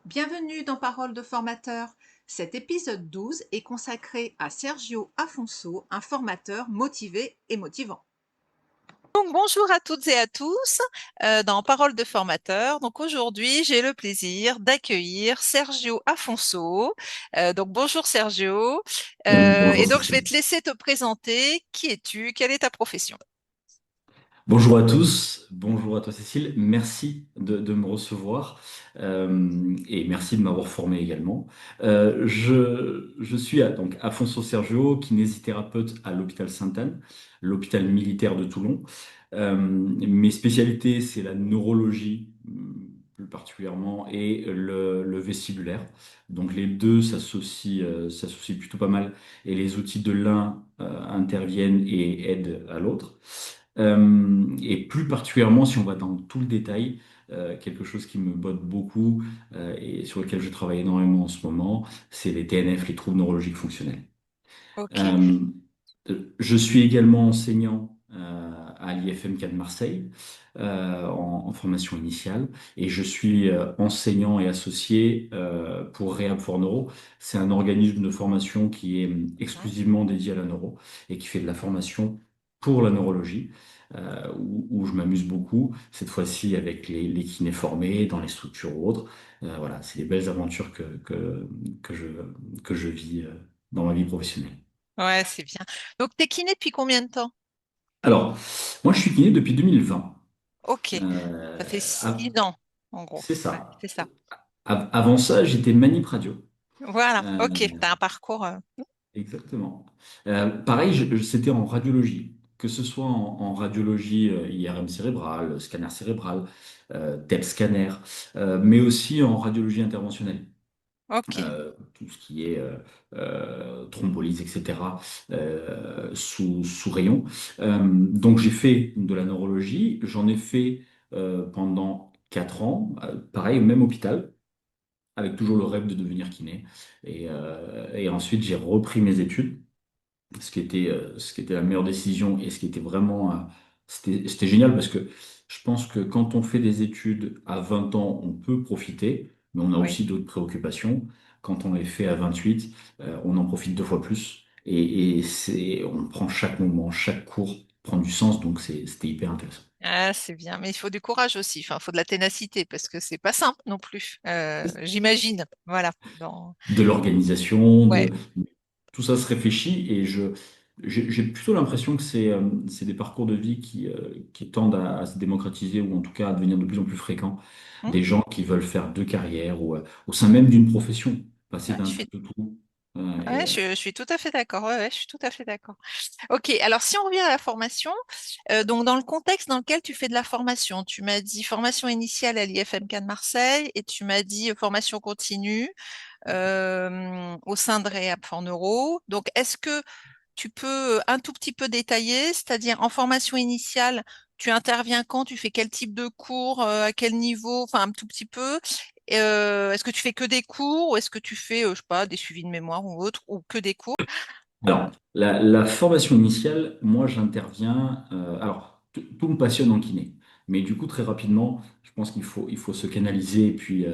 Bienvenue dans Parole de formateur. Cet épisode 12 est consacré à Sergio Afonso, un formateur motivé et motivant. Donc, bonjour à toutes et à tous dans Parole de formateur. Donc aujourd'hui, j'ai le plaisir d'accueillir Sergio Afonso. Donc bonjour Sergio. Bonjour Et donc je vais Cécile. te laisser te présenter. Qui es-tu? Quelle est ta profession? Bonjour à tous, bonjour à toi Cécile, merci de me recevoir et merci de m'avoir formé également. Je suis donc Afonso Sergio, kinésithérapeute à l'hôpital Sainte-Anne, l'hôpital militaire de Toulon. Mes spécialités, c'est la neurologie plus particulièrement et le vestibulaire. Donc les deux s'associent plutôt pas mal et les outils de l'un interviennent et aident à l'autre. Et plus particulièrement, si on va dans tout le détail, quelque chose qui me botte beaucoup et sur lequel je travaille énormément en ce moment, c'est les TNF, les troubles neurologiques fonctionnels. Ok. Euh, je suis également enseignant à l'IFMK de Marseille en formation initiale et je suis enseignant et associé pour Rehab for Neuro. C'est un organisme de formation qui est Mhm. exclusivement dédié à la neuro et qui fait de la formation pour la neurologie. Où je m'amuse beaucoup, cette fois-ci avec les kinés formés dans les structures ou autres. Voilà, c'est des belles aventures que je, que je vis dans ma vie professionnelle. Ouais, c'est bien. Donc t'es kiné depuis combien de temps? Alors, moi, je suis kiné depuis 2020. Ok. Ça fait Euh, six av- ans, en gros. c'est Ouais, ça. c'est ça. Avant ça, j'étais manip radio. Voilà. Euh, Ok. T'as un parcours. exactement. Pareil, c'était en radiologie, que ce soit en radiologie IRM cérébrale, scanner cérébral, TEP scanner, mais aussi en radiologie interventionnelle. Ok. Tout ce qui est thrombolyse, etc., sous rayon. Donc j'ai fait de la neurologie, j'en ai fait pendant 4 ans, pareil, au même hôpital, avec toujours le rêve de devenir kiné. Et ensuite j'ai repris mes études, ce qui était la meilleure décision et ce qui était vraiment, c'était génial parce que je pense que quand on fait des études à 20 ans, on peut profiter, mais on a Oui. aussi d'autres préoccupations. Quand on les fait à 28, on en profite 2 fois plus et on prend chaque moment, chaque cours prend du sens, donc c'était hyper intéressant. Ah, c'est bien, mais il faut du courage aussi. Enfin, il faut de la ténacité parce que c'est pas simple non plus. J'imagine. Voilà. De l'organisation, Ouais. tout ça se réfléchit et j'ai plutôt l'impression que c'est des parcours de vie qui tendent à se démocratiser ou en tout cas à devenir de plus en plus fréquents. Hmm. Des gens qui veulent faire deux carrières ou au sein même d'une profession, passer Ah, d'un petit peu tout. ouais, je suis tout à fait d'accord. Ouais, ouais, je suis tout à fait d'accord. Ok, alors si on revient à la formation, donc dans le contexte dans lequel tu fais de la formation, tu m'as dit formation initiale à l'IFMK de Marseille et tu m'as dit formation continue au sein de Réhab for Neuro. Donc, est-ce que tu peux un tout petit peu détailler, c'est-à-dire en formation initiale, tu interviens quand, tu fais quel type de cours, à quel niveau, enfin un tout petit peu. Est-ce que tu fais que des cours ou est-ce que tu fais, je sais pas, des suivis de mémoire ou autre, ou que des cours? Alors, la formation initiale, moi j'interviens. Alors, tout me passionne en kiné, mais du coup, très rapidement, je pense qu'il faut se canaliser et puis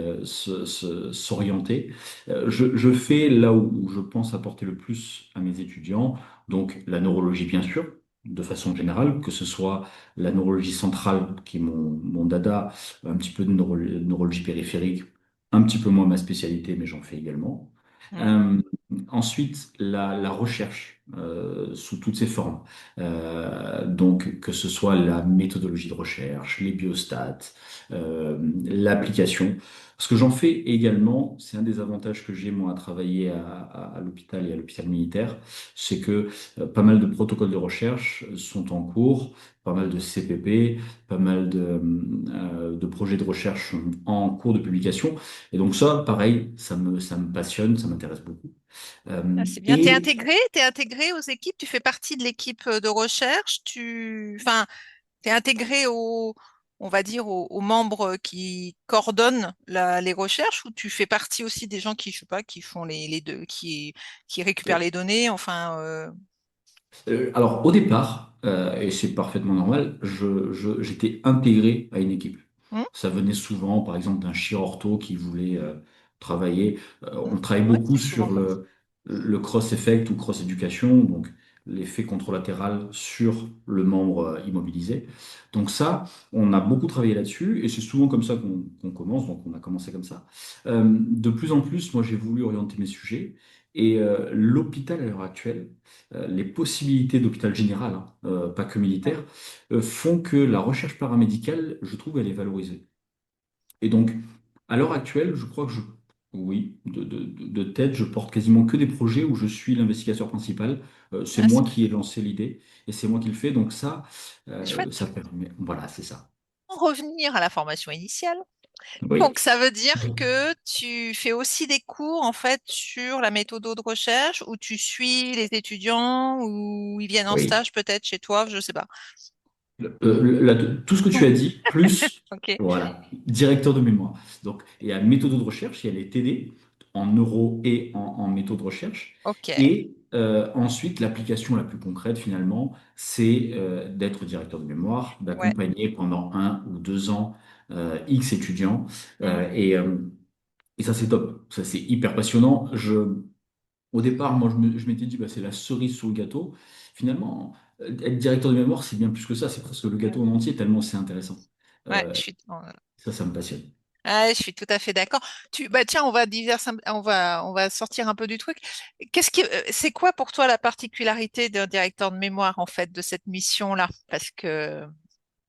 s'orienter. Je fais là où je pense apporter le plus à mes étudiants, donc la neurologie, bien sûr, de façon générale, que ce soit la neurologie centrale, qui est mon dada, un petit peu de neurologie périphérique, un petit peu moins ma spécialité, mais j'en fais également. Hmm. Euh, Ensuite, la recherche sous toutes ses formes. Donc, que ce soit la méthodologie de recherche, les biostats, l'application. Ce que j'en fais également, c'est un des avantages que j'ai moi à travailler à l'hôpital et à l'hôpital militaire, c'est que pas mal de protocoles de recherche sont en cours, pas mal de CPP, pas mal de projets de recherche en cours de publication. Et donc ça, pareil, ça me passionne, ça m'intéresse beaucoup. Ah, c'est bien. Et T'es intégré aux équipes, tu fais partie de l'équipe de recherche, enfin, t'es intégré on va dire, aux membres qui coordonnent les recherches ou tu fais partie aussi des gens qui, je sais pas, qui font les deux, qui récupèrent les données, enfin, alors au départ, et c'est parfaitement normal, j'étais intégré à une équipe. hmm. Ça venait souvent, par exemple, d'un chirurgien qui voulait travailler. Mm. On travaille Ouais, beaucoup c'est souvent sur comme ça. le cross-effect ou cross-éducation, donc l'effet contralatéral sur le membre immobilisé. Donc ça, on a beaucoup travaillé là-dessus et c'est souvent comme ça qu'on commence, donc on a commencé comme ça. De plus en plus, moi j'ai voulu orienter mes sujets et l'hôpital à l'heure actuelle, les possibilités d'hôpital général, hein, pas que Ouais. militaire, font que la recherche paramédicale, je trouve, elle est valorisée. Et donc, à l'heure actuelle, je crois que oui, de tête, je porte quasiment que des projets où je suis l'investigateur principal. C'est Ah, moi qui ai lancé l'idée et c'est moi qui le fais. Donc c'est chouette. ça permet. Voilà, c'est ça. Pour revenir à la formation initiale, Oui. donc ça veut dire que tu fais aussi des cours en fait sur la méthode de recherche où tu suis les étudiants ou ils viennent en Oui. stage peut-être chez toi, je sais pas. Tout ce que tu as dit, plus, Ok, voilà, directeur de mémoire. Donc, il y a méthode de recherche, il y a les TD en neuro et en méthode de recherche. ok, Et ensuite, l'application la plus concrète, finalement, c'est d'être directeur de mémoire, ouais. d'accompagner pendant 1 ou 2 ans X étudiants. Mm. Euh, et, euh, et ça, c'est top. Ça, c'est hyper passionnant. Au départ, moi, je m'étais dit, bah, c'est la cerise sur le gâteau. Finalement, être directeur de mémoire, c'est bien plus que ça. C'est presque le gâteau en entier, tellement c'est intéressant. Ouais, Euh, ça me passionne. ouais, je suis tout à fait d'accord. Bah tiens, on va sortir un peu du truc. C'est quoi pour toi la particularité d'un directeur de mémoire en fait de cette mission-là? Parce que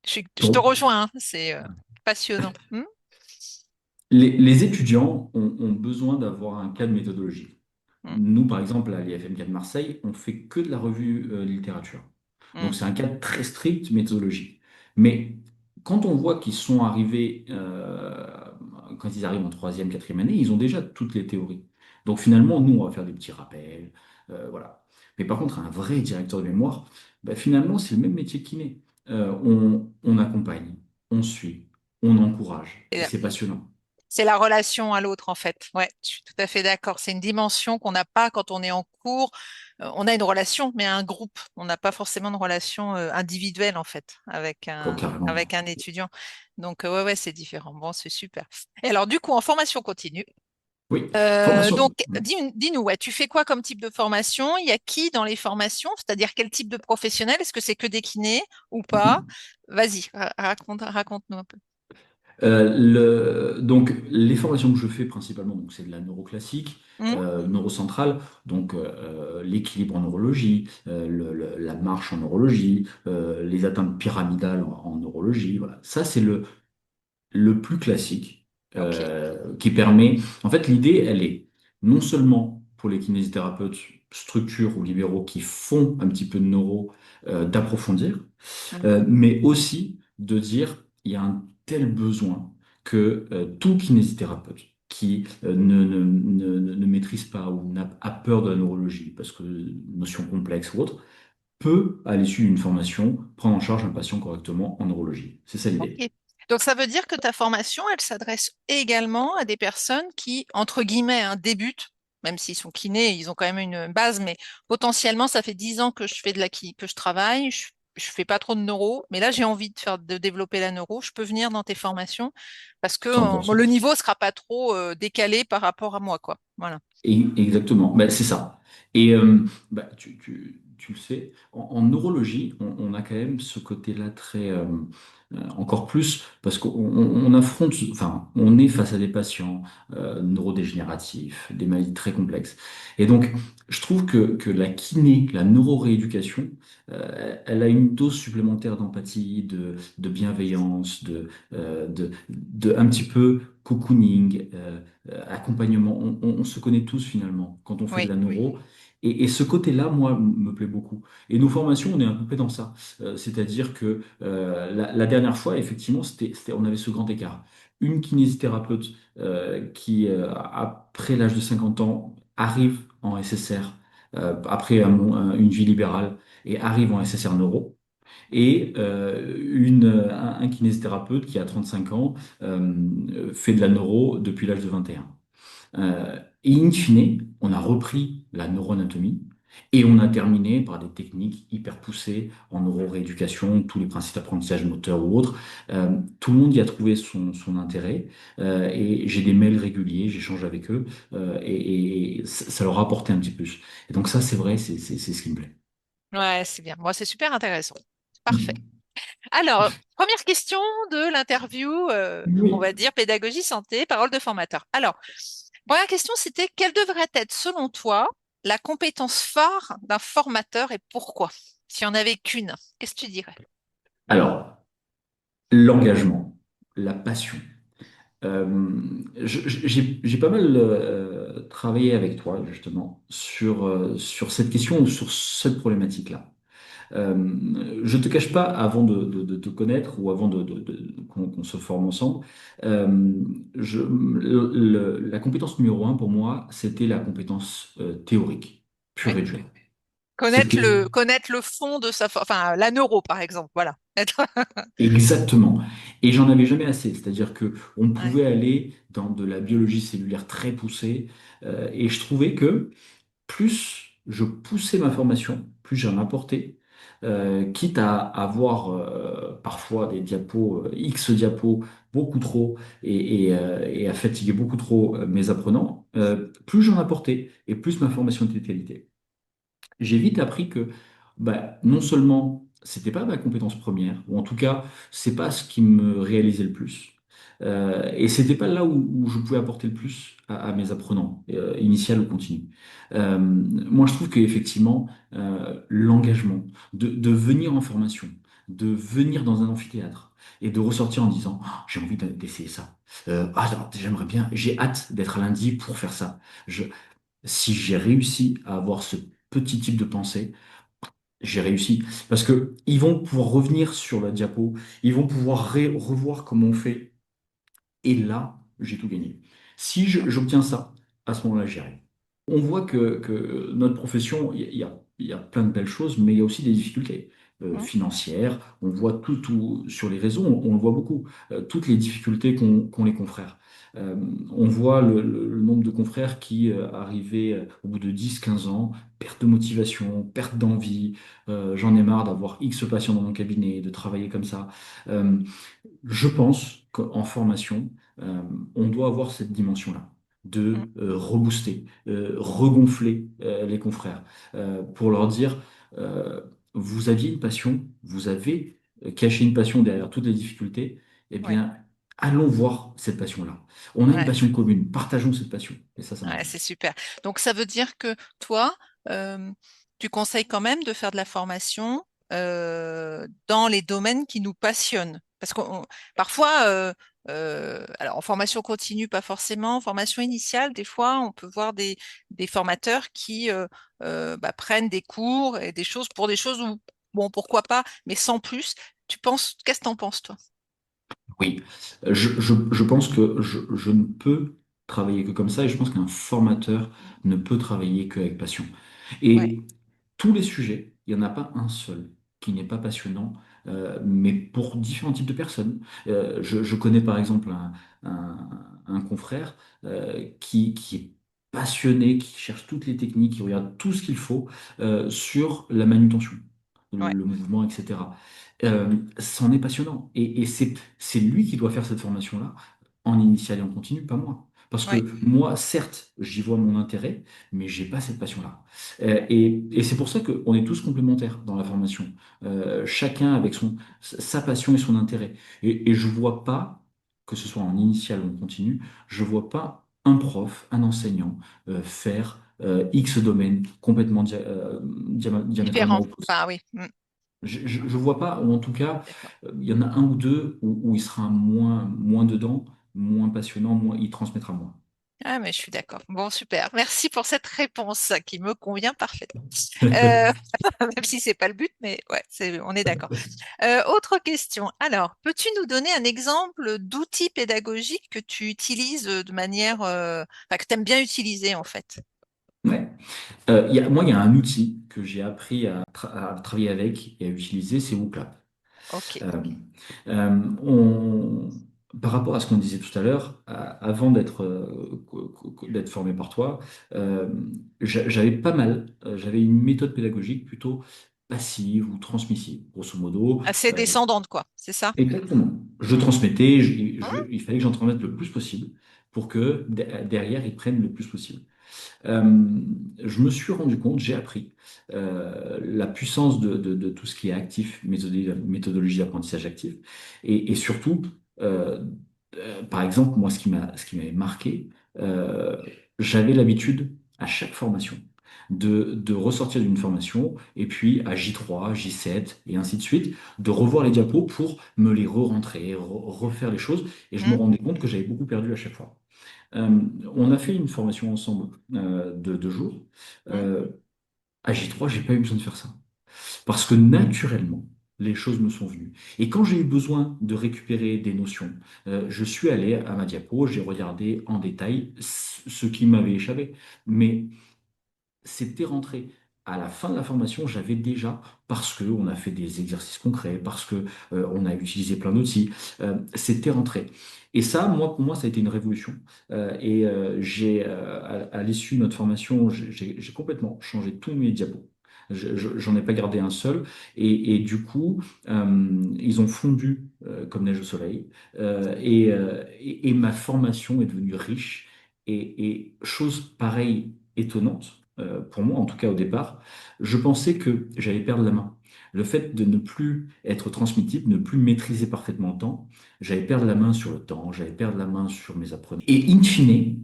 je te Pour- rejoins, hein, c'est passionnant. Hmm. les étudiants ont besoin d'avoir un cadre méthodologique. Hmm. Nous, par exemple, à l'IFM4 de Marseille, on fait que de la revue littérature. Hmm. Donc, c'est un cadre très strict méthodologique. Mais quand on voit qu'ils sont arrivés, quand ils arrivent en troisième, quatrième année, ils ont déjà toutes les théories. Donc, finalement, nous, on va faire des petits rappels. Voilà. Mais par contre, un vrai directeur de mémoire, bah, finalement, c'est le même métier que kiné. On accompagne, on suit, on encourage. Et c'est passionnant. C'est la relation à l'autre, en fait. Ouais, je suis tout à fait d'accord. C'est une dimension qu'on n'a pas quand on est en cours. On a une relation, mais un groupe. On n'a pas forcément de relation individuelle, en fait, Quoi, carrément. avec un étudiant. Donc, ouais, ouais, c'est différent. Bon, c'est super. Et alors, du coup, en formation continue, Oui, formation. donc, dis-nous, ouais, tu fais quoi comme type de formation? Il y a qui dans les formations? C'est-à-dire quel type de professionnel? Est-ce que c'est que des kinés ou pas? Mhm. Vas-y, raconte-nous un peu. Donc, les formations que je fais principalement, donc c'est de la neuroclassique, Hmm. neurocentrale, donc l'équilibre en neurologie, la marche en neurologie, les atteintes pyramidales en neurologie. Voilà. Ça, c'est le plus classique Ok. qui permet. En fait, l'idée, elle est non seulement pour les kinésithérapeutes, structures ou libéraux qui font un petit peu de neuro, d'approfondir, Hmm. mais aussi de dire il y a un tel besoin que tout kinésithérapeute qui ne maîtrise pas ou a peur de la neurologie, parce que notion complexe ou autre, peut, à l'issue d'une formation, prendre en charge un patient correctement en neurologie. C'est ça l'idée. Ok. Donc ça veut dire que ta formation, elle s'adresse également à des personnes qui, entre guillemets, hein, débutent, même s'ils sont kinés, ils ont quand même une base, mais potentiellement, ça fait 10 ans que je fais que je travaille, je fais pas trop de neuro, mais là j'ai envie de développer la neuro. Je peux venir dans tes formations parce que bon, 100%. le niveau sera pas trop décalé par rapport à moi, quoi. Voilà. Exactement, ben, c'est ça. Et bah, tu le sais, en neurologie, on a quand même ce côté-là très, encore plus, parce qu'on affronte, enfin, on est face à des patients neurodégénératifs, des maladies très complexes. Et donc, je trouve que la kiné, la neurorééducation, elle a une dose supplémentaire d'empathie, de bienveillance, de un petit peu cocooning. Accompagnement. On se connaît tous finalement quand on fait de Oui. la neuro. Et ce côté-là, moi, me plaît beaucoup. Et nos formations, on est un peu dans ça. C'est-à-dire que la dernière fois, effectivement, on avait ce grand écart. Une kinésithérapeute qui, après l'âge de 50 ans, arrive en SSR, après une vie libérale, et arrive en SSR neuro et un kinésithérapeute qui a 35 ans fait de la neuro depuis l'âge de 21. Et in fine, on a repris la neuroanatomie Et on a terminé par des techniques hyper poussées en neurorééducation, tous les principes d'apprentissage moteur ou autres. Tout le monde y a trouvé son intérêt et j'ai des mails réguliers, j'échange avec eux et ça leur a apporté un petit plus. Et donc ça, c'est vrai, c'est ce qui me plaît. Ouais, c'est bien. Moi, c'est super intéressant. Parfait. Mhm. Alors, première question de l'interview, on Oui. va dire pédagogie santé, parole de formateur. Alors, première question, c'était quelle devrait être, selon toi, la compétence phare d'un formateur et pourquoi? S'il n'y en avait qu'une, qu'est-ce que tu dirais? Alors, l'engagement, la passion. J'ai pas mal travaillé avec toi justement sur cette question ou sur cette problématique-là. Je te cache pas, avant de te connaître ou avant qu'on se forme ensemble, euh, la compétence numéro un pour moi, c'était la compétence théorique, Ouais. pure et dure. C'était Connaître le fond de enfin, la neuro, par exemple, voilà. exactement. Et j'en avais jamais assez. C'est-à-dire que on Ouais. pouvait aller dans de la biologie cellulaire très poussée, et je trouvais que plus je poussais ma formation, plus j'en apportais, quitte à avoir parfois des diapos, X diapos, beaucoup trop, et à fatiguer beaucoup trop mes apprenants, plus j'en apportais et plus ma formation était de qualité. J'ai vite appris que non seulement c'était pas ma compétence première, ou en tout cas, c'est pas ce qui me réalisait le plus. Et c'était pas là où je pouvais apporter le plus à mes apprenants, initial ou continu. Moi, je trouve qu'effectivement, l'engagement de venir en formation, de venir dans un amphithéâtre et de ressortir en disant Ah, j'ai envie d'essayer ça. J'aimerais bien, j'ai hâte d'être lundi pour faire ça. Si j'ai réussi à avoir ce petit type de pensée, j'ai réussi. Parce que ils vont pouvoir revenir sur la diapo, ils vont pouvoir revoir comment on fait. Et là, j'ai tout gagné. Si j'obtiens ça, à ce moment-là, j'y arrive. On voit que notre profession, il y a plein de belles choses, mais il y a aussi des difficultés Mm. financières. On voit tout sur les réseaux, on le voit beaucoup. Toutes les difficultés qu'ont les confrères. Euh, on voit le nombre de confrères qui arrivaient au bout de 10, 15 ans, perte de motivation, perte d'envie. J'en ai marre d'avoir X patients dans mon cabinet, de travailler comme ça. Euh, je pense qu'en formation, euh, on doit avoir cette dimension-là, Mm. de rebooster, regonfler les confrères, pour leur dire, euh, vous aviez une passion, vous avez caché une passion derrière toutes les difficultés, eh Ouais. bien, allons voir cette passion-là. On a une Ouais. passion commune, partageons cette passion. Et ça Ouais, m'intéresse. c'est super. Donc, ça veut dire que toi, euh, tu conseilles quand même de faire de la formation dans les domaines qui nous passionnent. Parce que parfois, alors en formation continue, pas forcément, en formation initiale, des fois, on peut voir des formateurs qui prennent des cours et des choses pour des choses où, bon, pourquoi pas, mais sans plus. Qu'est-ce que tu en penses, toi? Oui, je pense que je ne peux travailler que comme ça et je pense qu'un formateur ne peut travailler qu'avec passion. Ouais, Et tous les sujets, il n'y en a pas un seul qui n'est pas passionnant, mais pour différents types de personnes. Je connais par exemple un confrère qui est passionné, qui cherche toutes les techniques, qui regarde tout ce qu'il faut sur la manutention, ouais, le mouvement, etc. C'en est passionnant. Et c'est lui qui doit faire cette formation-là en initial et en continu, pas moi. Parce que ouais, moi, certes, j'y vois mon intérêt, mais j'ai pas cette passion-là. Et c'est pour ça qu'on est tous complémentaires dans la formation. Chacun avec sa passion et son intérêt. Et je vois pas, que ce soit en initial ou en continu, je vois pas un prof, un enseignant faire X domaine complètement diamétralement différent. opposé. Enfin, oui, Je vois pas, ou en tout cas, d'accord. il y en a un ou deux où il sera moins dedans, moins passionnant, il transmettra moins. Ah, mais je suis d'accord. Bon, super. Merci pour cette réponse qui me convient parfaitement. Euh, même si c'est pas le but, mais ouais, on est d'accord. Autre question. Alors, peux-tu nous donner un exemple d'outil pédagogique que tu utilises de manière, enfin, que tu aimes bien utiliser en fait? Ouais. Moi, il y a un outil que j'ai appris à travailler avec et à utiliser, c'est WooClap. Ok. Euh, on par rapport à ce qu'on disait tout à l'heure, avant d'être formé par toi, euh, j'avais pas mal, j'avais une méthode pédagogique plutôt passive ou transmissive, grosso modo. Assez Euh, descendante, quoi, c'est ça? Exactement. Je Mm. transmettais, Mm. il fallait que j'en transmette le plus possible pour que derrière, ils prennent le plus possible. Euh, je me suis rendu compte, j'ai appris la puissance de tout ce qui est actif, méthodologie d'apprentissage actif, et surtout, euh, par exemple, moi, ce qui m'avait marqué, euh, j'avais l'habitude à chaque formation de ressortir d'une formation, et puis à J3, J7, et ainsi de suite, de revoir les diapos pour me les re-rentrer, refaire les choses, et je me Mm. rendais compte que j'avais beaucoup perdu à chaque fois. Euh, on a fait une formation ensemble de 2 jours. Mm. Euh, à J3, j'ai pas eu besoin de faire ça. Parce que naturellement, les choses me sont venues. Et quand j'ai eu besoin de récupérer des notions, je suis allé à ma diapo, j'ai regardé en détail ce qui m'avait échappé. Mais c'était rentré. À la fin de la formation, j'avais déjà, parce qu'on a fait des exercices concrets, parce que on a utilisé plein d'outils, c'était rentré. Et ça, moi, pour moi, ça a été une révolution. À l'issue de notre formation, j'ai complètement changé tous mes diapos. J'en ai pas gardé un seul. Et du coup, ils ont fondu comme neige au soleil. Et ma formation est devenue riche. Et chose pareille, étonnante pour moi en tout cas au départ, je pensais que j'allais perdre la main. Le fait de ne plus être transmissible, ne plus maîtriser parfaitement le temps, j'allais perdre la main sur le temps, j'allais perdre la main sur mes apprenants. Et in fine,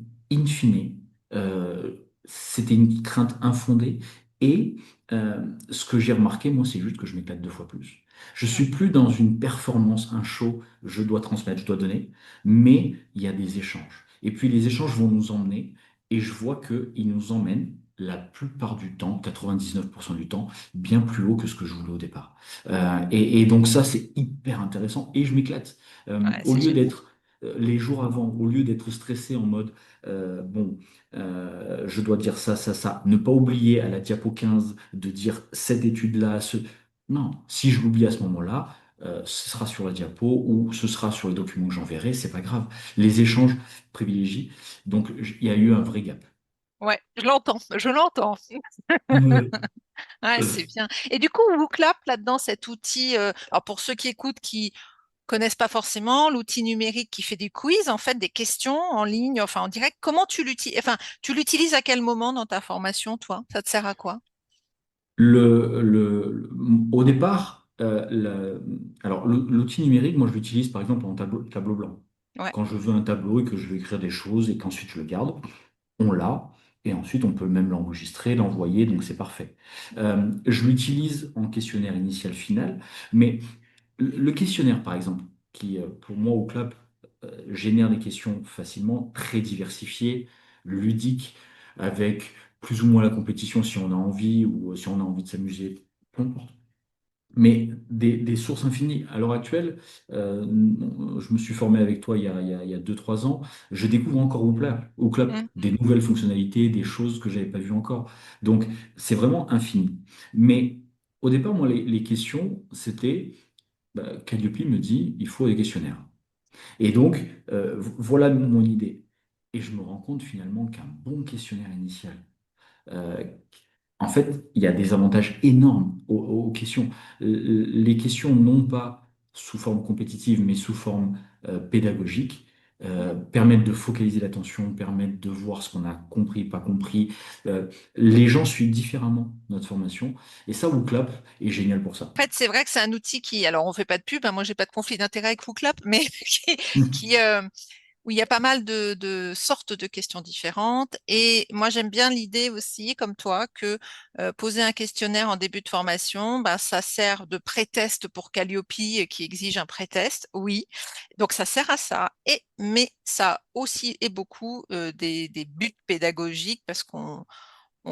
c'était une crainte infondée. Et ce que j'ai remarqué, moi, c'est juste que je m'éclate 2 fois plus. Je Mm. suis plus dans une performance, un show, je dois transmettre, je dois donner, mais il y a des échanges. Et puis les échanges vont nous emmener, et je vois qu'ils nous emmènent la plupart du temps, 99% du temps, bien plus haut que ce que je voulais au départ. Et donc ça, c'est hyper intéressant et je m'éclate. Ouais, Au c'est lieu génial. d'être les jours avant, au lieu d'être stressé en mode, bon, je dois dire ça, ça, ça, ne pas oublier à la diapo 15 de dire cette étude-là, ce... Non, si je l'oublie à ce moment-là, ce sera sur la diapo ou ce sera sur les documents que j'enverrai, c'est pas grave. Les échanges privilégient. Donc, il y a eu un vrai gap. Ouais, je l'entends, je l'entends. Ouais. Ouais, c'est bien. Et du coup, WooClap, là-dedans, cet outil, alors pour ceux qui écoutent, qui connaissent pas forcément, l'outil numérique qui fait des quiz, en fait, des questions en ligne, enfin en direct, comment tu l'utilises, enfin, tu l'utilises à quel moment dans ta formation, toi? Ça te sert à quoi? Au départ, alors l'outil numérique, moi je l'utilise par exemple en tableau blanc. Ouais. Quand je veux un tableau et que je veux écrire des choses et qu'ensuite je le garde, on l'a, et ensuite on peut même l'enregistrer, l'envoyer, donc c'est parfait. Je l'utilise en questionnaire initial final, mais le questionnaire par exemple, qui pour moi au club génère des questions facilement, très diversifiées, ludiques, avec plus ou moins la compétition si on a envie ou si on a envie de s'amuser, peu importe. Mais des sources infinies. À l'heure actuelle, je me suis formé avec toi il y a 2, 3 ans. Je découvre encore au club Mm. des nouvelles fonctionnalités, des choses que j'avais pas vues encore. Donc, c'est vraiment infini. Mais au départ, moi, les questions, c'était, Calliope me dit, il faut des questionnaires. Et donc, voilà mon idée. Et je me rends compte finalement qu'un bon questionnaire initial, euh, en fait, il y a des avantages énormes aux questions. Les questions, non pas sous forme compétitive, mais sous forme pédagogique, Mm. permettent de focaliser l'attention, permettent de voir ce qu'on a compris, pas compris. Les gens suivent différemment notre formation. Et ça, WooClap est génial pour ça. En fait, c'est vrai que c'est un outil qui, alors on fait pas de pub, hein, moi j'ai pas de conflit d'intérêt avec WooClap, mais qui, où il y a pas mal de sortes de questions différentes. Et moi, j'aime bien l'idée aussi, comme toi, que poser un questionnaire en début de formation, ben, ça sert de pré-test pour Calliope qui exige un pré-test, oui. Donc, ça sert à ça. Mais ça aussi et beaucoup des buts pédagogiques parce qu'on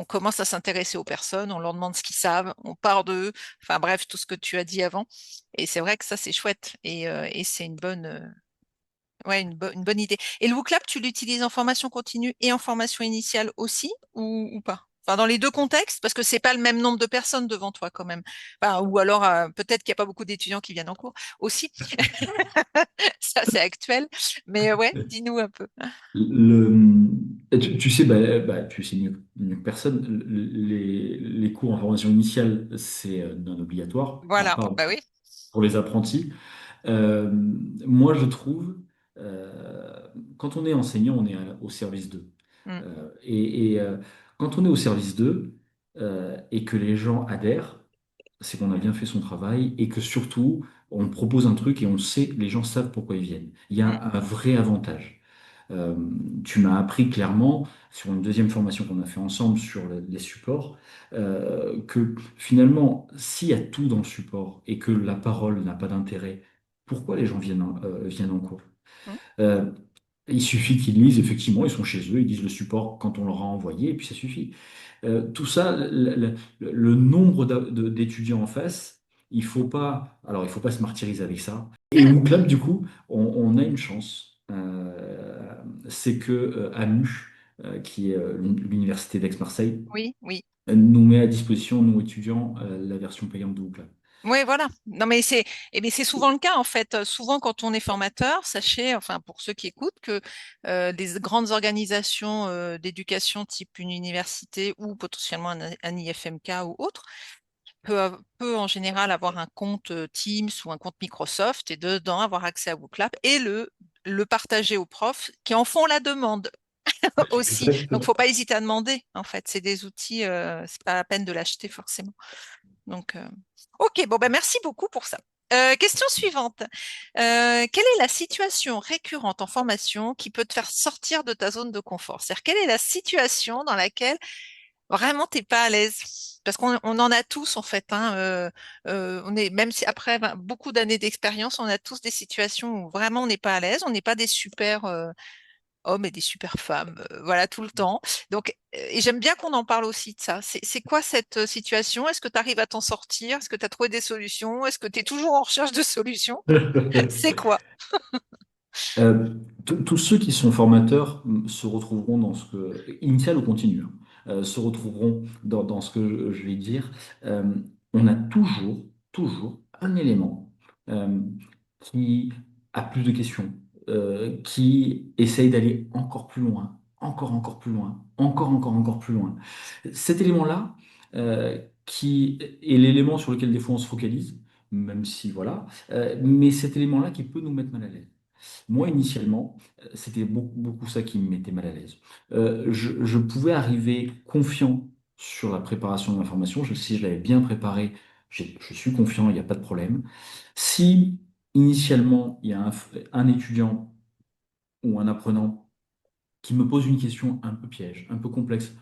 commence à s'intéresser aux personnes, on leur demande ce qu'ils savent, on part d'eux, enfin bref, tout ce que tu as dit avant. Et c'est vrai que ça, c'est chouette et c'est une bonne, ouais, une bonne idée. Et le WooClap, tu l'utilises en formation continue et en formation initiale aussi ou pas? Enfin, dans les deux contextes, parce que c'est pas le même nombre de personnes devant toi quand même. Enfin, ou alors peut-être qu'il n'y a pas beaucoup d'étudiants qui viennent en cours aussi. Ça, c'est actuel. Mais ouais, dis-nous un peu. Tu sais, tu sais mieux que personne, les cours en formation initiale, c'est non obligatoire, à Voilà, part bah oui. pour les apprentis. Euh, Moi, je trouve, euh, quand on est enseignant, on est au service d'eux. Mm, Quand on est au service d'eux et que les gens adhèrent, c'est qu'on a bien fait son travail et que surtout, on propose un truc et on sait, les gens savent pourquoi ils viennent. Il y mm, a un vrai avantage. Euh, Tu m'as appris clairement sur une deuxième formation qu'on a fait ensemble sur les supports que finalement, s'il y a tout dans le support et que la parole n'a pas d'intérêt, pourquoi les gens viennent en cours? mm. Euh, il suffit qu'ils lisent, effectivement, ils sont chez eux, ils disent le support quand on leur a envoyé, et puis ça suffit. Tout ça, le nombre d'étudiants en face, il faut pas se martyriser avec ça. Et au club, du coup, on a une chance. C'est que AMU, qui est l'université d'Aix-Marseille, Oui, oui. nous met à disposition, nous étudiants, la version payante de Ookla. Oui, voilà. Non, mais c'est souvent le cas en fait. Souvent, quand on est formateur, sachez, enfin pour ceux qui écoutent, que des grandes organisations d'éducation type une université ou potentiellement un IFMK ou autre peut en général avoir un compte Teams ou un compte Microsoft et dedans avoir accès à WooClap et le partager aux profs qui en font la demande aussi. Donc, Exactement. faut pas hésiter à demander. En fait, c'est des outils, c'est pas la peine de l'acheter forcément. Donc, ok, bon, ben, merci beaucoup pour ça. Question suivante. Quelle est la situation récurrente en formation qui peut te faire sortir de ta zone de confort? C'est-à-dire, quelle est la situation dans laquelle vraiment t'es pas à l'aise? Parce qu'on en a tous en fait, hein, on est, même si après beaucoup d'années d'expérience, on a tous des situations où vraiment on n'est pas à l'aise, on n'est pas des super hommes et des super femmes, voilà, tout le temps. Donc, et j'aime bien qu'on en parle aussi de ça. C'est quoi cette situation? Est-ce que tu arrives à t'en sortir? Est-ce que tu as trouvé des solutions? Est-ce que tu es toujours en recherche de solutions? C'est quoi? Euh, Tous ceux qui sont formateurs se retrouveront dans ce que, initial ou continu, hein, se retrouveront dans ce que je vais dire. Euh, on a toujours un élément euh, qui a plus de questions, qui essaye d'aller encore plus loin, encore plus loin, encore plus loin. Cet élément-là, qui est l'élément sur lequel des fois on se focalise, même si voilà, mais cet élément-là qui peut nous mettre mal à l'aise. Moi, initialement, c'était beaucoup ça qui me mettait mal à l'aise. Je pouvais arriver confiant sur la préparation de ma formation. Si je l'avais bien préparée, je suis confiant, il n'y a pas de problème. Si initialement, il y a un étudiant ou un apprenant qui me pose une question un peu piège, un peu complexe,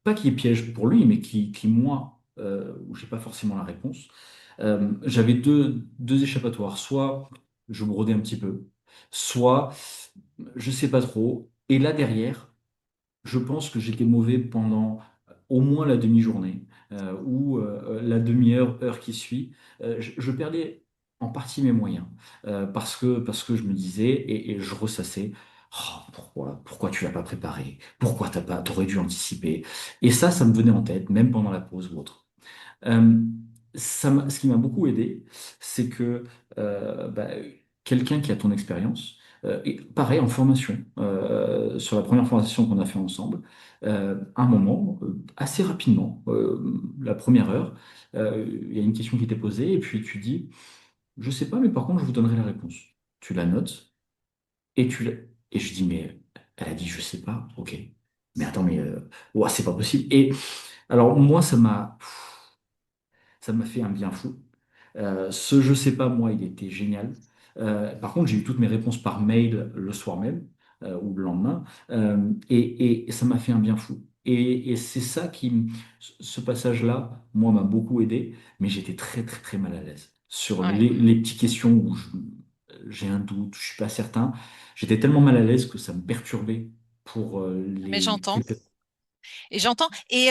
pas qui est piège pour lui, mais moi, où j'ai pas forcément la réponse, j'avais deux échappatoires. Soit je brodais un petit peu, soit je sais pas trop. Et là derrière, je pense que j'étais mauvais pendant au moins la demi-journée ou la demi-heure, heure qui suit. Je perdais en partie mes moyens parce que je me disais et je ressassais. Oh, pourquoi tu l'as pas préparé? Pourquoi t'aurais dû anticiper? Et ça me venait en tête, même pendant la pause ou autre. Euh, Ce qui m'a beaucoup aidé, c'est que quelqu'un qui a ton expérience, et pareil en formation, sur la première formation qu'on a fait ensemble, un moment, assez rapidement, la première heure, il y a une question qui t'est posée, et puis tu dis, je sais pas, mais par contre, je vous donnerai la réponse. Tu la notes, et et je dis, mais elle a dit, je sais pas, ok. Mais attends, mais ouah, c'est pas possible. Et alors, moi, ça m'a fait un bien fou. Ce je sais pas, moi, il était génial. Par contre, j'ai eu toutes mes réponses par mail le soir même ou le lendemain. Et ça m'a fait un bien fou. Et c'est ça ce passage-là, moi, m'a beaucoup aidé, mais j'étais très mal à l'aise. Sur Ouais. les petites questions où j'ai un doute, je suis pas certain, j'étais tellement mal à l'aise que ça me perturbait pour Mais les j'entends. quelques... Et j'entends. Et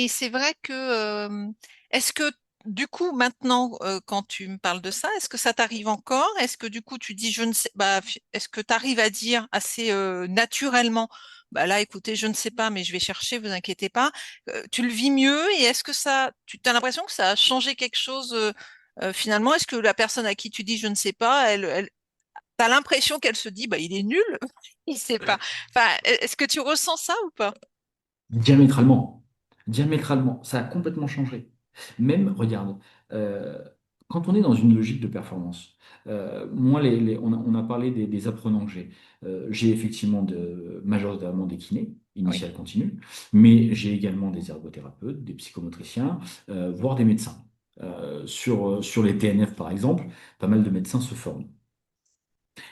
c'est vrai que est-ce que du coup maintenant quand tu me parles de ça, est-ce que ça t'arrive encore? Est-ce que du coup tu dis je ne sais bah, est-ce que tu arrives à dire assez naturellement bah là, écoutez, je ne sais pas, mais je vais chercher, vous inquiétez pas. Tu le vis mieux et est-ce que tu as l'impression que ça a changé quelque chose finalement? Est-ce que la personne à qui tu dis je ne sais pas, t'as l'impression qu'elle se dit, bah il est nul, il sait pas. Enfin, est-ce que tu ressens ça ou pas? Diamétralement. Diamétralement. Ça a complètement changé. Même, regarde, euh, quand on est dans une logique de performance, moi, on a parlé des apprenants que j'ai. J'ai effectivement majoritairement des kinés, Oui, initial continu, mais j'ai également des ergothérapeutes, des psychomotriciens, voire des médecins. Sur les TNF, par exemple, pas mal de médecins se forment.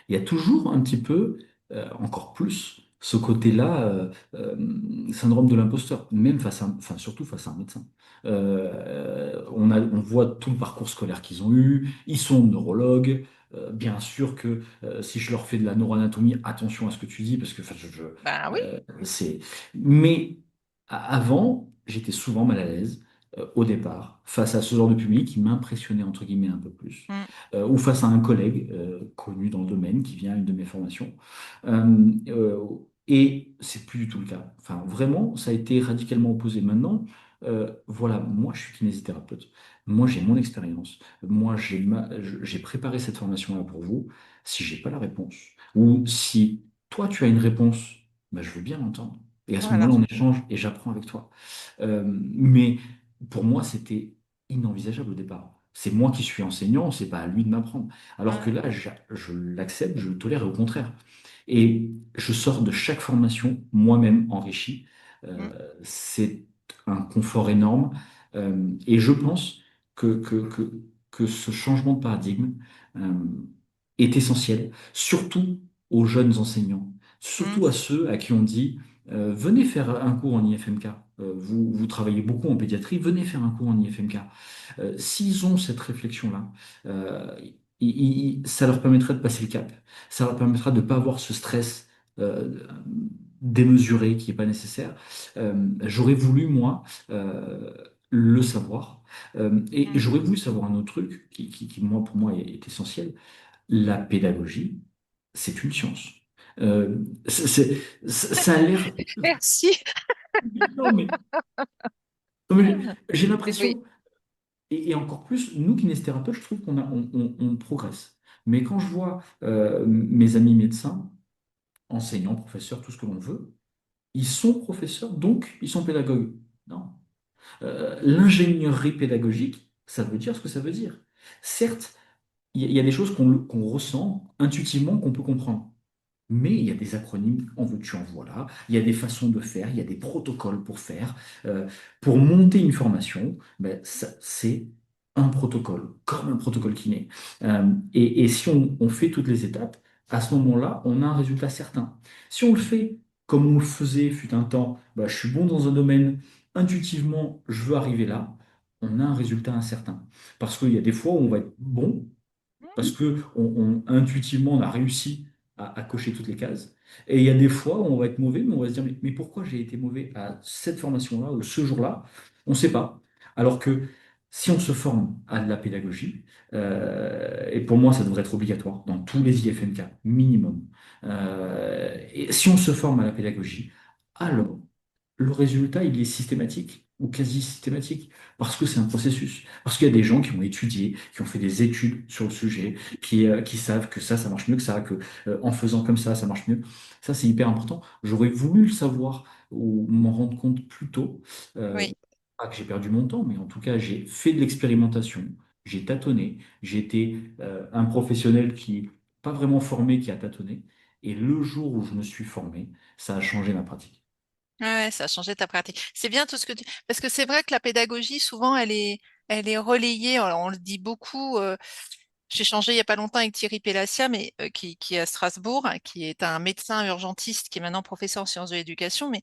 Il y a toujours un petit peu, encore plus, ce côté-là, syndrome de l'imposteur, même enfin, surtout face à un médecin. On voit tout le parcours scolaire qu'ils ont eu, ils sont neurologues. Bien sûr que si je leur fais de la neuroanatomie, attention à ce que tu dis, parce que enfin, bah oui. c'est. Mais avant, j'étais souvent mal à l'aise au départ face à ce genre de public qui m'impressionnait entre guillemets un peu plus Mm, ou face à un collègue connu dans le domaine qui vient à une de mes formations. Et c'est plus du tout le cas. Enfin, vraiment, ça a été radicalement opposé. Maintenant, voilà, moi, je suis kinésithérapeute. Moi, j'ai mon expérience. Moi, j'ai préparé cette formation-là pour vous. Si j'ai pas la réponse, ou si toi, tu as une réponse, ben, je veux bien l'entendre. Et à ce voilà. moment-là, on échange et j'apprends avec toi. Mais pour moi, c'était inenvisageable au départ. C'est moi qui suis enseignant, c'est pas à lui de m'apprendre. Alors que Mm, là, je l'accepte, je le tolère et au contraire. Et je sors de chaque formation moi-même enrichi. mm, C'est un confort énorme. Et je pense que ce changement de paradigme euh, est essentiel, surtout aux jeunes enseignants, mm, surtout à ceux à qui on dit venez faire un cours en IFMK. Vous travaillez beaucoup en pédiatrie, venez faire un cours en IFMK. S'ils ont cette réflexion-là, ça leur permettrait de passer le cap. Ça leur permettra de ne pas avoir ce stress démesuré qui n'est pas nécessaire. J'aurais voulu, moi, le savoir. Et mm. j'aurais voulu savoir un autre truc moi, pour moi, est essentiel. La pédagogie, c'est une science. Euh, ça a l'air. Merci. Non, non, mais j'ai Oui. l'impression. Et encore plus, nous, kinésithérapeutes, je trouve on progresse. Mais quand je vois mes amis médecins, enseignants, professeurs, tout ce que l'on veut, ils sont professeurs, donc ils sont pédagogues. Non. L'ingénierie pédagogique, ça veut dire ce que ça veut dire. Certes, il y a des choses qu'on ressent intuitivement, qu'on peut comprendre. Mais il y a des acronymes en veux-tu, en voilà. Il y a des façons de faire, il y a des protocoles pour faire. Pour monter une formation, ben, c'est un protocole, comme un protocole kiné. Et si on fait toutes les étapes, à ce moment-là, on a un résultat certain. Si on le fait comme on le faisait fut un temps, ben, je suis bon dans un domaine, intuitivement, je veux arriver là, on a un résultat incertain. Parce qu'il y a des fois où on va être bon, parce que intuitivement, on a réussi à cocher toutes les cases. Et il y a des fois où on va être mauvais, mais on va se dire, mais pourquoi j'ai été mauvais à cette formation-là ou ce jour-là? On ne sait pas. Alors que si on se forme à de la pédagogie, et pour moi, ça devrait être obligatoire dans tous les IFMK, minimum. Et si on se forme à la pédagogie, alors le résultat, il est systématique ou quasi systématique, parce que c'est un processus, parce qu'il y a des gens qui ont étudié, qui ont fait des études sur le sujet, qui savent que ça marche mieux que ça, que en faisant comme ça marche mieux. Ça, c'est hyper important. J'aurais voulu le savoir ou m'en rendre compte plus tôt. Euh, Oui. Pas que j'ai perdu mon temps, mais en tout cas, j'ai fait de l'expérimentation, j'ai tâtonné, j'ai été un professionnel qui, pas vraiment formé, qui a tâtonné. Et le jour où je me suis formé, ça a changé ma pratique. Ouais, ça a changé ta pratique. C'est bien tout ce que tu... Parce que c'est vrai que la pédagogie, souvent, elle est relayée. Alors, on le dit beaucoup. J'ai changé il n'y a pas longtemps avec Thierry Pélassia, mais qui est à Strasbourg, hein, qui est un médecin urgentiste qui est maintenant professeur en sciences de l'éducation. Mais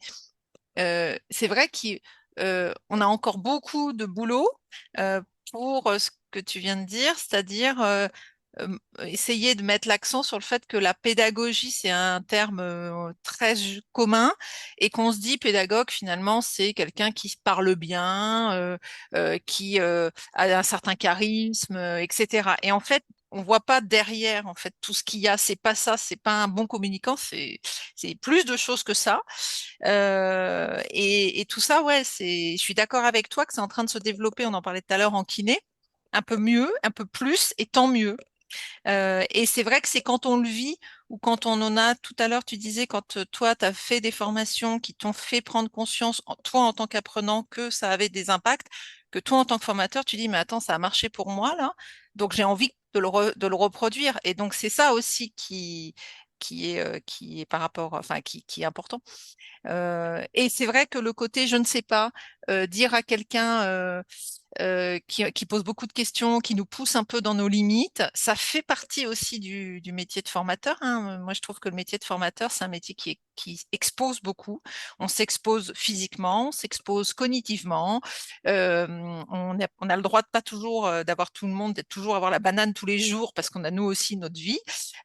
c'est vrai qu'on a encore beaucoup de boulot pour ce que tu viens de dire, c'est-à-dire essayer de mettre l'accent sur le fait que la pédagogie, c'est un terme très commun et qu'on se dit pédagogue, finalement, c'est quelqu'un qui se parle bien, qui a un certain charisme, etc. Et en fait, on voit pas derrière en fait tout ce qu'il y a. C'est pas ça, c'est pas un bon communicant, c'est plus de choses que ça. Et tout ça, ouais, je suis d'accord avec toi que c'est en train de se développer. On en parlait tout à l'heure en kiné, un peu mieux, un peu plus, et tant mieux. Et c'est vrai que c'est quand on le vit ou quand on en a, tout à l'heure, tu disais, quand toi, tu as fait des formations qui t'ont fait prendre conscience, toi en tant qu'apprenant, que ça avait des impacts, que toi en tant que formateur, tu dis, mais attends, ça a marché pour moi là, donc j'ai envie de le reproduire. Et donc c'est ça aussi qui est par rapport, enfin, qui est important. Et c'est vrai que le côté, je ne sais pas, dire à quelqu'un qui pose beaucoup de questions, qui nous pousse un peu dans nos limites, ça fait partie aussi du métier de formateur, hein. Moi, je trouve que le métier de formateur, c'est un métier qui expose beaucoup. On s'expose physiquement, on s'expose cognitivement. On a le droit de pas toujours d'avoir tout le monde, d'être toujours avoir la banane tous les jours parce qu'on a nous aussi notre vie.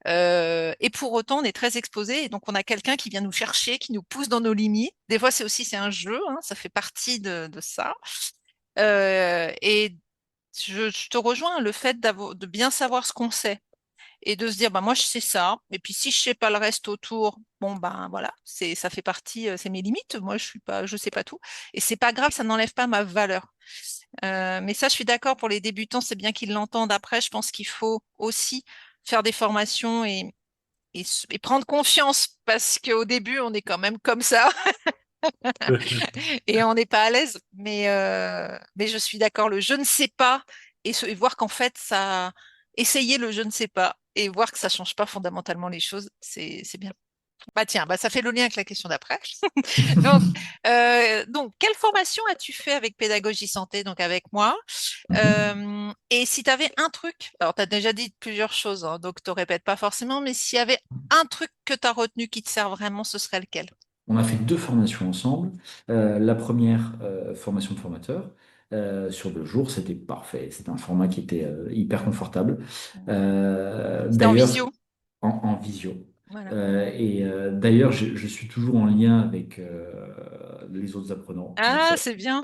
Et pour autant, on est très exposé. Et donc, on a quelqu'un qui vient nous chercher, qui nous pousse dans nos limites. Des fois, c'est un jeu, hein, ça fait partie de ça. Et je te rejoins, le fait de bien savoir ce qu'on sait et de se dire, bah, moi, je sais ça. Et puis, si je sais pas le reste autour, bon, ben voilà, ça fait partie, c'est mes limites. Moi, je sais pas tout. Et c'est pas grave, ça n'enlève pas ma valeur. Mais ça, je suis d'accord pour les débutants, c'est bien qu'ils l'entendent. Après, je pense qu'il faut aussi faire des formations et prendre confiance parce qu'au début, on est quand même comme ça et on n'est pas à l'aise. Mais je suis d'accord, le je ne sais pas et voir qu'en fait, essayer le je ne sais pas et voir que ça change pas fondamentalement les choses, c'est bien. Bah tiens, bah ça fait le lien avec la question d'après. Donc, quelle formation as-tu fait avec Pédagogie Santé, donc avec moi? Et si tu avais un truc, alors tu as déjà dit plusieurs choses, hein, donc tu ne répètes pas forcément, mais s'il y avait un truc que tu as retenu qui te sert vraiment, ce serait lequel? On a fait deux formations ensemble. La première, formation de formateur, sur 2 jours, c'était parfait. C'était un format qui était hyper confortable. C'était en D'ailleurs, visio. en visio. Voilà. D'ailleurs, je suis toujours en lien avec les autres apprenants. Donc Ah, ça, c'est bien,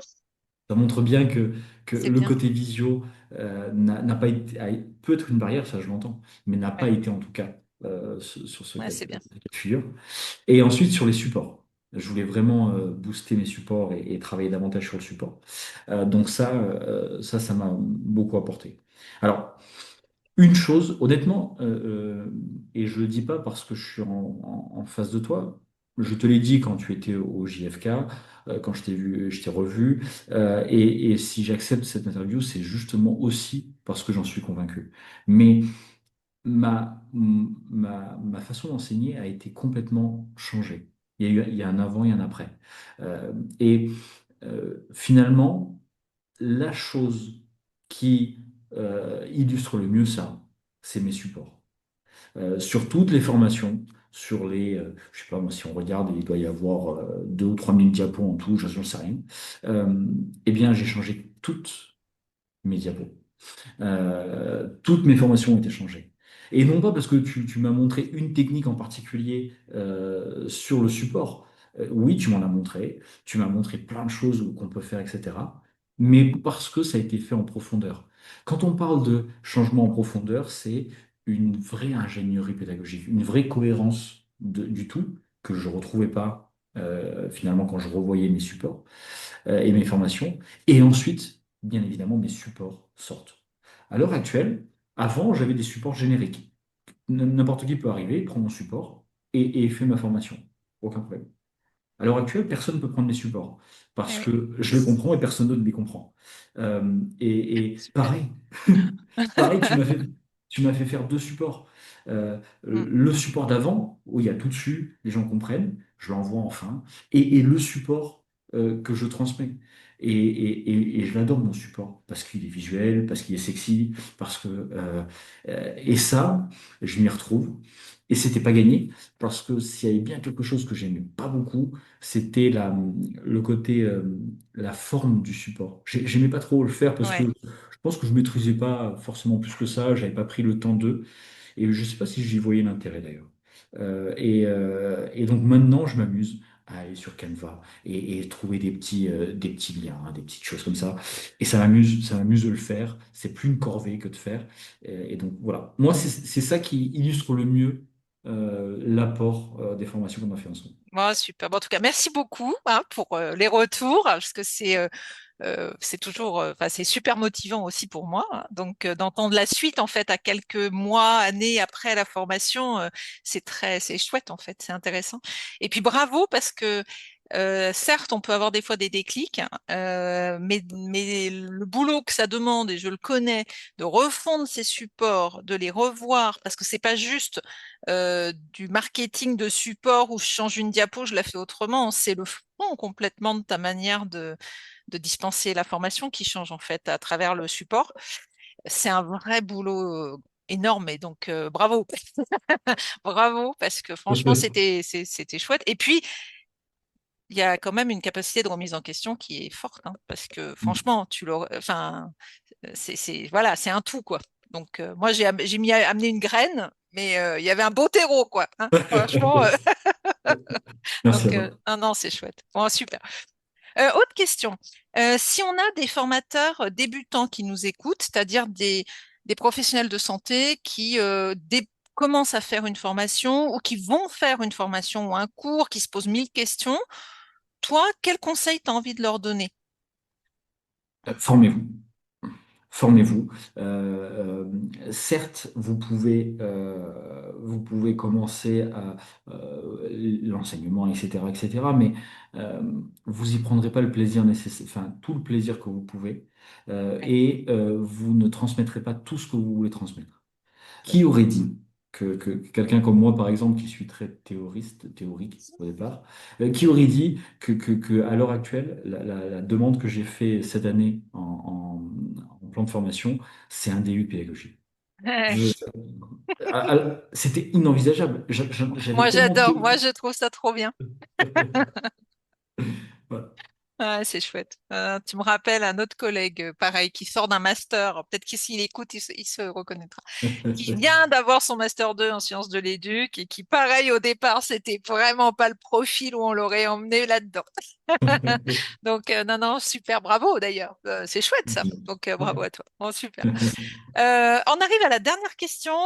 ça montre bien que c'est le bien. côté visio n'a pas été, peut être une barrière, ça je l'entends, mais n'a pas Ouais, été en tout cas sur ouais, c'est bien. ce cas de figure. Et ensuite sur les supports. Je voulais vraiment booster mes supports et travailler davantage sur le support. Donc ça m'a beaucoup apporté. Alors, une chose, honnêtement, et je le dis pas parce que je suis en face de toi, je te l'ai dit quand tu étais au JFK, quand je t'ai vu, je t'ai revu, et si j'accepte cette interview, c'est justement aussi parce que j'en suis convaincu. Mais ma façon d'enseigner a été complètement changée. Il y a un avant et un après. Et finalement, la chose qui illustre le mieux ça, c'est mes supports. Sur toutes les formations, sur je sais pas moi, si on regarde, il doit y avoir 2 ou 3 000 diapos en tout, je n'en sais rien. Eh bien, j'ai changé toutes mes diapos. Toutes mes formations ont été changées. Et non pas parce que tu m'as montré une technique en particulier sur le support. Oui, tu m'en as montré. Tu m'as montré plein de choses qu'on peut faire, etc. Mais parce que ça a été fait en profondeur. Quand on parle de changement en profondeur, c'est une vraie ingénierie pédagogique, une vraie cohérence du tout que je ne retrouvais pas finalement quand je revoyais mes supports et mes formations. Et ensuite, bien évidemment, mes supports sortent. À l'heure actuelle, avant, j'avais des supports génériques. N'importe qui peut arriver, prendre mon support et fait ma formation. Aucun problème. À l'heure actuelle, personne ne peut prendre mes supports Eh parce oui, que je les comprends et personne d'autre ne les comprend. Et super. pareil, pareil, tu m'as fait faire 2 supports. Mm. Le support d'avant, où il y a tout dessus, les gens comprennent, je l'envoie enfin, et le support que je transmets. Et je l'adore, mon support, parce qu'il est visuel, parce qu'il est sexy, parce que... et ça, je m'y retrouve. Et c'était pas gagné, parce que s'il y avait bien quelque chose que j'aimais pas beaucoup, c'était le côté, la forme du support. J'aimais pas trop le faire parce que Ouais. je pense que je maîtrisais pas forcément plus que ça, j'avais pas pris le temps d'eux, et je sais pas si j'y voyais l'intérêt d'ailleurs. Et donc maintenant, je m'amuse à aller sur Canva et trouver des petits liens, hein, des petites choses comme ça. Et ça m'amuse de le faire. C'est plus une corvée que de faire. Et donc voilà. Moi, c'est ça qui illustre le mieux l'apport des formations qu'on a fait ensemble. Bon, super. Bon, en tout cas, merci beaucoup hein, pour les retours, parce que c'est toujours, enfin, c'est super motivant aussi pour moi. Hein. Donc, d'entendre la suite, en fait, à quelques mois, années après la formation, c'est chouette, en fait, c'est intéressant. Et puis, bravo, parce que, certes, on peut avoir des fois des déclics, hein, mais le boulot que ça demande, et je le connais, de refondre ces supports, de les revoir, parce que c'est pas juste du marketing de support où je change une diapo, je la fais autrement, c'est le fond complètement de ta manière de dispenser la formation qui change en fait à travers le support. C'est un vrai boulot énorme et donc bravo, bravo parce que franchement c'était chouette. Et puis il y a quand même une capacité de remise en question qui est forte hein, parce que franchement enfin voilà c'est un tout quoi. Donc moi j'ai mis à amener une graine. Mais il y avait un beau terreau, quoi. Hein. Franchement, Merci à donc, toi. non, non, c'est chouette. Bon, super. Autre question. Si on a des formateurs débutants qui nous écoutent, c'est-à-dire des professionnels de santé qui commencent à faire une formation ou qui vont faire une formation ou un cours, qui se posent 1000 questions, toi, quel conseil tu as envie de leur donner? Formez-vous. Formez-vous. Certes, vous pouvez commencer à l'enseignement, etc., etc., mais euh, vous y prendrez pas le plaisir nécessaire, enfin tout le plaisir que vous pouvez, Ouais. et vous ne transmettrez pas tout ce que vous voulez transmettre. Qui aurait dit que quelqu'un comme moi, par exemple, qui suis très théorique au départ, qui aurait dit à l'heure actuelle, la demande que j'ai fait cette année en plan de formation, c'est un DU de pédagogie. Je- C'était inenvisageable. J'avais Moi, tellement de j'adore. Moi, théorie. je trouve ça trop bien. Voilà. Ah, c'est chouette. Tu me rappelles un autre collègue, pareil, qui sort d'un master. Peut-être que s'il écoute, il se reconnaîtra. Qui vient d'avoir son master 2 en sciences de l'éduc et qui, pareil, au départ, c'était vraiment pas le profil où on l'aurait emmené là-dedans. Donc, non, non, super, bravo d'ailleurs. C'est chouette ça. Donc, bravo à toi. Bon, super. On arrive à la dernière question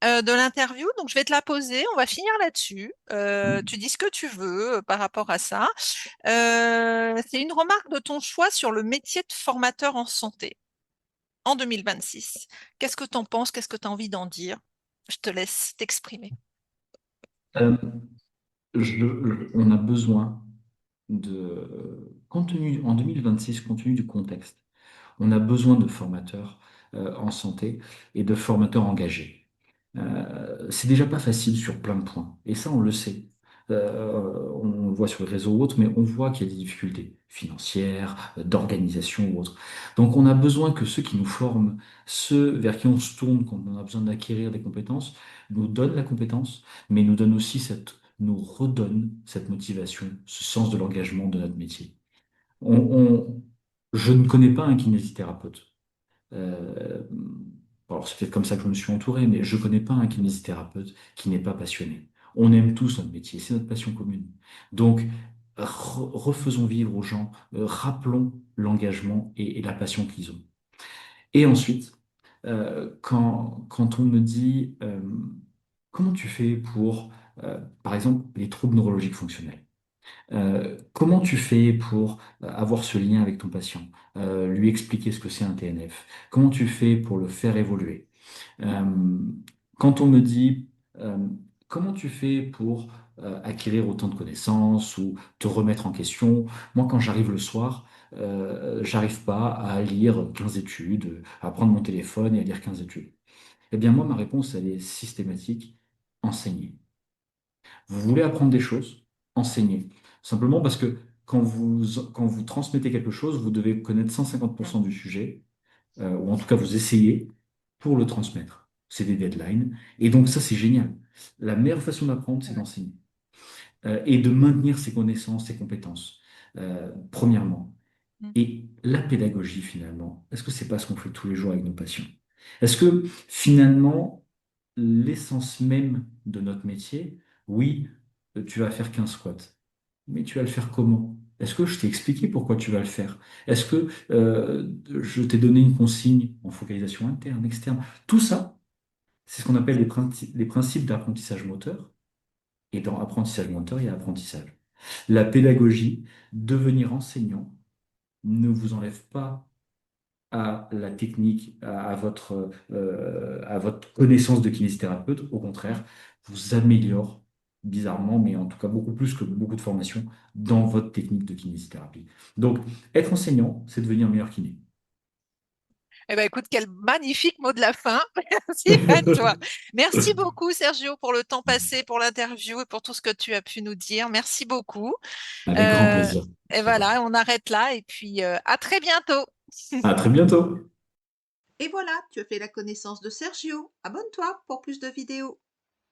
de l'interview. Donc, je vais te la poser. On va finir là-dessus. Tu dis ce que tu veux par rapport à ça. C'est une remarque de ton choix sur le métier de formateur en santé en 2026. Qu'est-ce que tu en penses? Qu'est-ce que tu as envie d'en dire? Je te laisse t'exprimer. Euh, on a besoin en 2026, compte tenu du contexte, on a besoin de formateurs en santé et de formateurs engagés. C'est déjà pas facile sur plein de points, et ça on le sait. On le voit sur les réseaux ou autres, mais on voit qu'il y a des difficultés financières, d'organisation ou autres. Donc on a besoin que ceux qui nous forment, ceux vers qui on se tourne quand on a besoin d'acquérir des compétences, nous donnent la compétence, mais nous redonnent cette motivation, ce sens de l'engagement de notre métier. On, on- je ne connais pas un kinésithérapeute. Euh, alors c'est peut-être comme ça que je me suis entouré, mais je ne connais pas un kinésithérapeute qui n'est pas passionné. On aime tous notre métier, c'est notre passion commune. Donc, refaisons vivre aux gens, rappelons l'engagement et la passion qu'ils ont. Et ensuite, quand on me dit comment tu fais pour, par exemple, les troubles neurologiques fonctionnels, comment tu fais pour avoir ce lien avec ton patient, lui expliquer ce que c'est un TNF? Comment tu fais pour le faire évoluer? Euh, Quand on me dit comment tu fais pour acquérir autant de connaissances ou te remettre en question, moi quand j'arrive le soir, j'arrive pas à lire 15 études, à prendre mon téléphone et à lire 15 études. Eh bien moi ma réponse elle est systématique, enseigner. Vous voulez apprendre des choses? Enseignez. Simplement parce que quand vous transmettez quelque chose, vous devez connaître 150% du sujet, ou en tout cas vous essayez pour le transmettre. C'est des deadlines. Et donc ça, c'est génial. La meilleure façon d'apprendre, c'est d'enseigner. Et de maintenir ses connaissances, ses compétences, premièrement. Et la pédagogie, finalement, est-ce que c'est pas ce qu'on fait tous les jours avec nos patients? Est-ce que finalement, l'essence même de notre métier, oui, tu vas faire 15 squats. Mais tu vas le faire comment? Est-ce que je t'ai expliqué pourquoi tu vas le faire? Est-ce que je t'ai donné une consigne en focalisation interne, externe? Tout ça, c'est ce qu'on appelle les principes d'apprentissage moteur. Et dans apprentissage moteur, il y a apprentissage. La pédagogie, devenir enseignant, ne vous enlève pas à la technique, à votre connaissance de kinésithérapeute. Au contraire, vous améliore, bizarrement, mais en tout cas beaucoup plus que beaucoup de formations, dans votre technique de kinésithérapie. Donc, être enseignant, c'est devenir meilleur kiné. Eh ben, écoute, quel magnifique mot de la fin. Merci à toi. Merci beaucoup, Sergio, pour le temps passé, pour l'interview et pour tout ce que tu as pu nous dire. Merci beaucoup. Avec grand Euh, plaisir. et voilà, on arrête là et puis à très bientôt. À très bientôt. Et voilà, tu as fait la connaissance de Sergio. Abonne-toi pour plus de vidéos.